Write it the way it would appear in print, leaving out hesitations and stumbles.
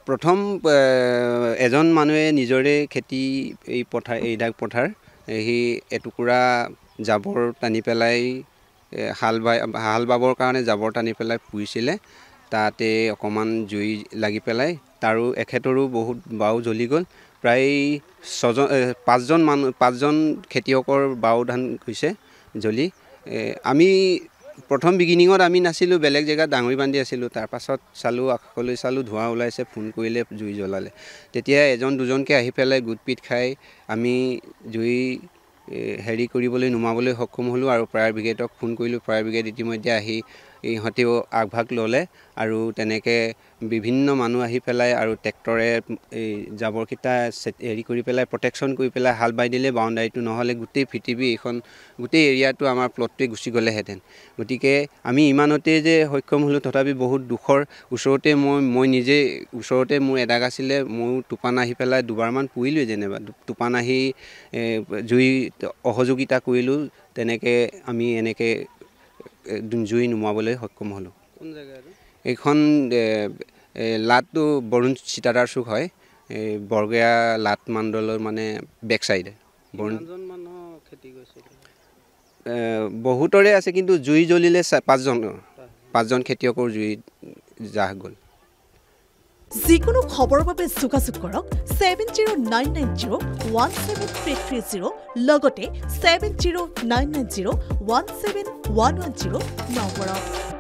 প্ৰথম এজন মানুহে নিজৰে খেতি এই পথাৰ এইডাক পথাৰ সি এটুকুৰা জাবৰ টানি পেলাই হাল বাবৰ কাৰণে জাবৰ টানি পেলাই পুৰিছিলে তাতে অকমান জুই লাগি পেলাই তাৰো এখেতৰো বহুত বাও জ্বলি গ'ল প্ৰায় পাঁচজন খেতিয়কৰ বাও ধান গৈছে জ্বলি আমি প্ৰথম বিগিনিঙত আমি নাছিলোঁ বেলেগ জেগাত ডাঙৰি বান্ধি আছিলোঁ তাৰ পাছত চালোঁ আকাশলৈ চালোঁ ধোঁৱা ওলাইছে ফোন কৰিলে জুই জ্বলালে তেতিয়া এজন দুজনকৈ আহি পেলাই গোটপিট খাই আমি জুই হেৰি কৰিবলৈ নুমাবলৈ সক্ষম হ'লোঁ আৰু ফায়াৰ ব্ৰিগেডক ফোন কৰিলোঁ ফায়াৰ ব্ৰিগেড ইতিমধ্যে আহি ইহঁতেও আগভাগ ল'লে আৰু তেনেকৈ বিভিন্ন মানুহ আহি পেলাই আৰু ট্ৰেক্টৰে এই জাবৰকেইটা হেৰি কৰি পেলাই প্ৰটেকশ্যন কৰি পেলাই হাল বাই দিলে বাউণ্ডাৰীটো নহ'লে গোটেই পৃথিৱী এইখন গোটেই এৰিয়াটো আমাৰ প্লটটোৱে গুচি গ'লেহেঁতেন গতিকে আমি ইমানতে যে সক্ষম হ'লোঁ তথাপি বহুত দুখৰ ওচৰতে মই নিজে ওচৰতে মোৰ এডাগ আছিলে ময়ো টোপান আহি পেলাই দুবাৰমান পুৰিলোঁ যেনিবা টোপান আহি জুই অসহযোগিতা কৰিলোঁ তেনেকৈ আমি এনেকৈ জুই নুমাবলৈ সক্ষম হ'লোঁ কোন জেগা এইখন লাটটো বৰুণ চিতাদাৰ চুক হয় এই বৰগয়া লাট মণ্ডলৰ মানে বেক চাইডে খেতি কৰিছে বহুতৰে আছে কিন্তু জুই জ্বলিলে পাঁচজন খেতিয়কৰ জুই জাহ গ'ল যিকোনো খবৰৰ বাবে যোগাযোগ কৰক 7099017330 লগতে 7099017110 নম্বৰত